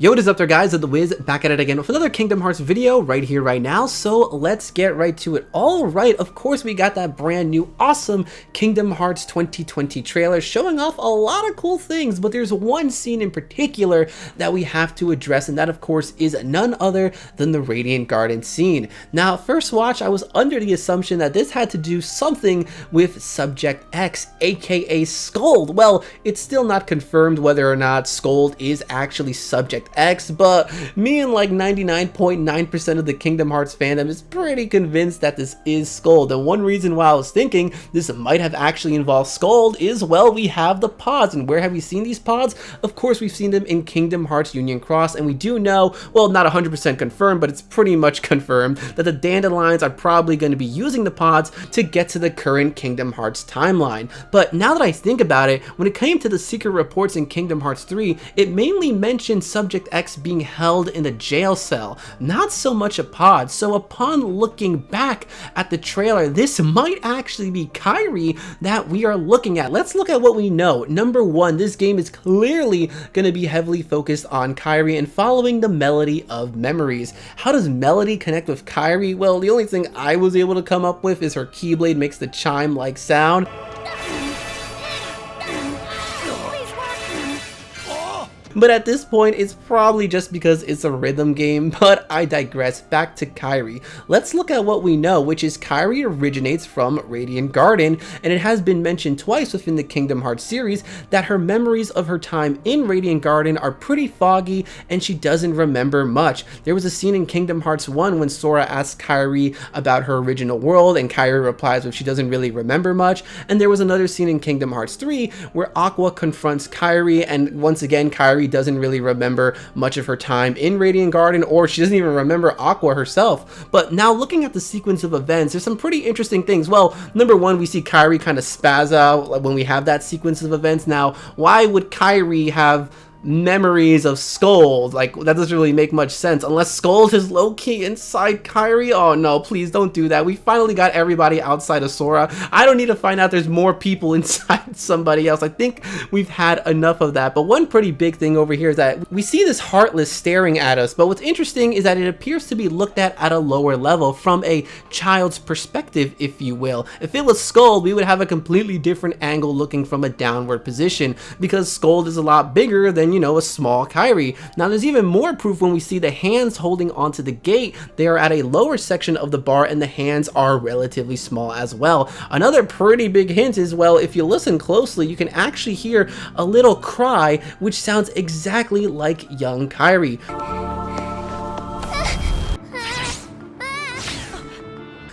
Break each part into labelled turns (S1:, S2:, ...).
S1: Yo, what is up there, guys? The Wiz back at it again with another Kingdom Hearts video right here, right now. So let's get right to it. All right, of course, we got that brand new, awesome Kingdom Hearts 2020 trailer showing off a lot of cool things, but there's one scene in particular that we have to address, and that, of course, is none other than the Radiant Garden scene. Now, first watch, I was under the assumption that this had to do something with Subject X, aka Scold. Well, it's still not confirmed whether or not Scold is actually Subject X, but me and like 99.9% of the Kingdom Hearts fandom is pretty convinced that this is Scold. And one reason why I was thinking this might have actually involved Scold is, well, we have the pods. And where have we seen these pods? Of course, we've seen them in Kingdom Hearts Union Cross, and we do know, well, not 100% confirmed, but it's pretty much confirmed that the Dandelions are probably going to be using the pods to get to the current Kingdom Hearts timeline. But now that I think about it, when it came to the secret reports in Kingdom Hearts 3, it mainly mentioned Subject X being held in a jail cell, not so much a pod. So upon looking back at the trailer, this might actually be Kairi that we are looking at. Let's look at what we know. Number one, this game is clearly going to be heavily focused on Kairi and following the melody of memories. How does melody connect with Kairi? Well, the only thing I was able to come up with is her Keyblade makes the chime-like sound. But at this point, it's probably just because it's a rhythm game, but I digress. Back to Kairi. Let's look at what we know, which is Kairi originates from Radiant Garden, and it has been mentioned twice within the Kingdom Hearts series that her memories of her time in Radiant Garden are pretty foggy, and she doesn't remember much. There was a scene in Kingdom Hearts 1 when Sora asks Kairi about her original world, and Kairi replies that she doesn't really remember much, and there was another scene in Kingdom Hearts 3 where Aqua confronts Kairi, and once again, Kairi doesn't really remember much of her time in Radiant Garden, or she doesn't even remember Aqua herself. But now looking at the sequence of events, there's some pretty interesting things. Well, number one, we see Kairi kind of spaz out when we have that sequence of events. Now, why would Kairi have memories of Scold? Like, that doesn't really make much sense unless Scold is low-key inside Kairi. Oh no, please don't do that. We finally got everybody outside of Sora. I don't need to find out there's more people inside somebody else. I think we've had enough of that. But one pretty big thing over here is that we see this Heartless staring at us, but what's interesting is that it appears to be looked at a lower level, from a child's perspective, if you will. If it was Scold, we would have a completely different angle looking from a downward position, because Scold is a lot bigger than, you know, a small Kairi. Now there's even more proof when we see the hands holding onto the gate. They are at a lower section of the bar, and the hands are relatively small as well. Another pretty big hint is, well, if you listen closely, you can actually hear a little cry which sounds exactly like young Kairi.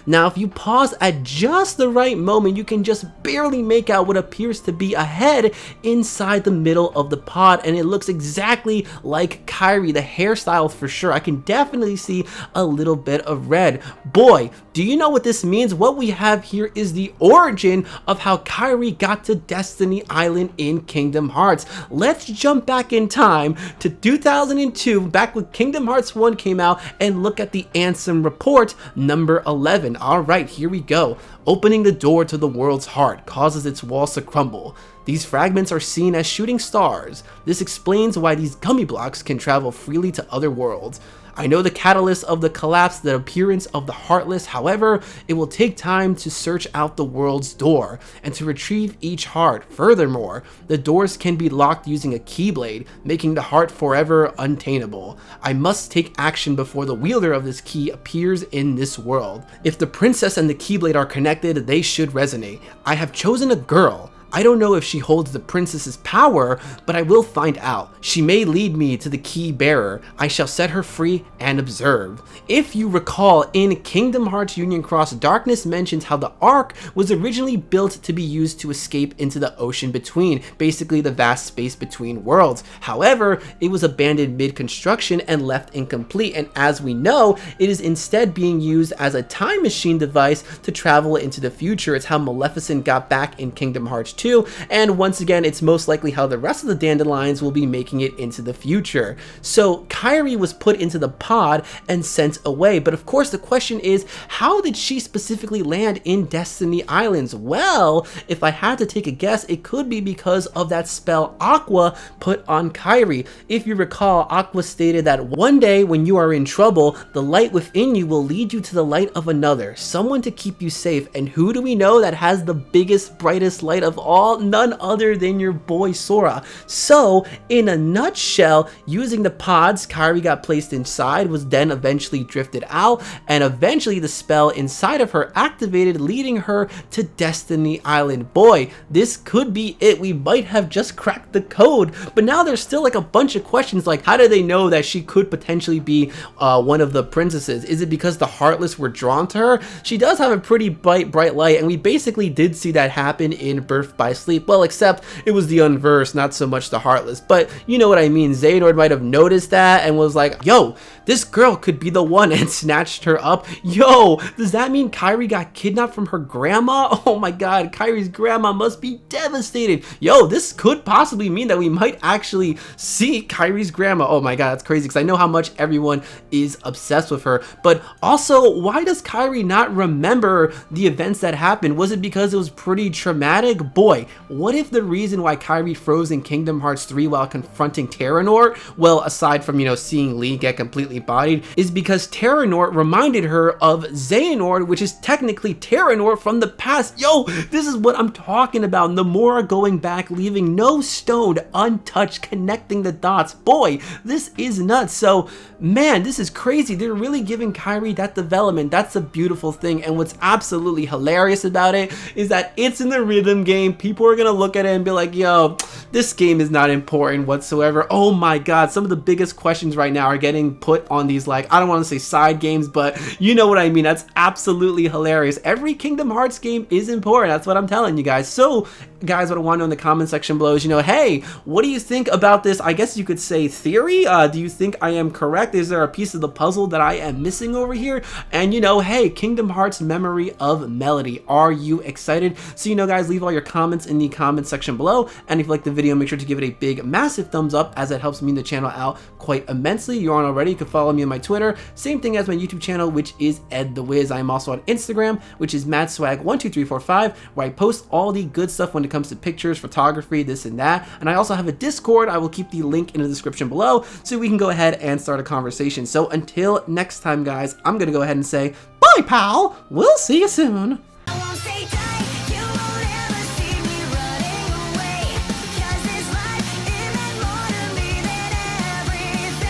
S1: Now, if you pause at just the right moment, you can just barely make out what appears to be a head inside the middle of the pod, and it looks exactly like Kairi, the hairstyle for sure. I can definitely see a little bit of red. Boy, do you know what this means? What we have here is the origin of how Kairi got to Destiny Island in Kingdom Hearts. Let's jump back in time to 2002, back when Kingdom Hearts 1 came out, and look at the Ansem report number 11. Alright, here we go. Opening the door to the world's heart causes its walls to crumble. These fragments are seen as shooting stars. This explains why these gummy blocks can travel freely to other worlds. I know the catalyst of the collapse, the appearance of the Heartless. However, it will take time to search out the world's door and to retrieve each heart. Furthermore, the doors can be locked using a Keyblade, making the heart forever untameable. I must take action before the wielder of this key appears in this world. If the princess and the Keyblade are connected, they should resonate. I have chosen a girl. I don't know if she holds the princess's power, but I will find out. She may lead me to the key bearer. I shall set her free and observe. If you recall, in Kingdom Hearts Union Cross, Darkness mentions how the Ark was originally built to be used to escape into the ocean between, basically the vast space between worlds. However, it was abandoned mid-construction and left incomplete, and as we know, it is instead being used as a time machine device to travel into the future. It's how Maleficent got back in Kingdom Hearts too, and once again, it's most likely how the rest of the dandelions will be making it into the future. So Kairi was put into the pod and sent away, but of course the question is, how did she specifically land in Destiny Islands? Well, if I had to take a guess, it could be because of that spell Aqua put on Kairi. If you recall, Aqua stated that one day when you are in trouble, the light within you will lead you to the light of another, someone to keep you safe. And who do we know that has the biggest, brightest light of all? None other than your boy Sora. So in a nutshell, using the pods Kairi got placed inside was then eventually drifted out, and eventually the spell inside of her activated, leading her to Destiny Island. Boy, this could be it. We might have just cracked the code, but now there's still like a bunch of questions, like how do they know that she could potentially be one of the princesses? Is it because the Heartless were drawn to her? She does have a pretty bright light, and we basically did see that happen in Birth by Sleep. Well, except it was the Unversed, not so much the Heartless, but you know what I mean. Xehanort might have noticed that and was like, yo, this girl could be the one, and snatched her up. Yo, does that mean Kairi got kidnapped from her grandma? Oh my god, Kairi's grandma must be devastated. Yo, this could possibly mean that we might actually see Kairi's grandma. Oh my god, that's crazy, because I know how much everyone is obsessed with her. But also, why does Kairi not remember the events that happened? Was it because it was pretty traumatic? Boy, what if the reason why Kairi froze in Kingdom Hearts 3 while confronting Terranort, well, aside from, you know, seeing Lee get completely bodied, is because Terranort reminded her of Xehanort, which is technically Terranort from the past. Yo, this is what I'm talking about. Nomura going back, leaving no stone untouched, connecting the dots. Boy, this is nuts. So, man, this is crazy. They're really giving Kairi that development. That's a beautiful thing. And what's absolutely hilarious about it is that it's in the rhythm game. People are gonna look at it and be like, yo, this game is not important whatsoever. Oh my god, some of the biggest questions right now are getting put on these, like, I don't want to say side games, but you know what I mean. That's absolutely hilarious. Every Kingdom Hearts game is important. That's what I'm telling you guys. So guys, what I want to know in the comment section below is, you know, hey, what do you think about this, I guess you could say, theory? Do you think I am correct? Is there a piece of the puzzle that I am missing over here? And you know, hey, Kingdom Hearts Memory of Melody, are you excited? So you know guys, leave all your comments in the comment section below, and if you like the video, make sure to give it a big massive thumbs up, as it helps me and the channel out quite immensely. You aren't already, you can follow me on my Twitter, same thing as my YouTube channel, which is Ed the Wiz. I'm also on Instagram, which is madswag12345, where I post all the good stuff when it comes to pictures, photography, this and that. And I also have a Discord. I will keep the link in the description below so we can go ahead and start a conversation. So until next time guys, I'm gonna go ahead and say bye pal, we'll see you soon.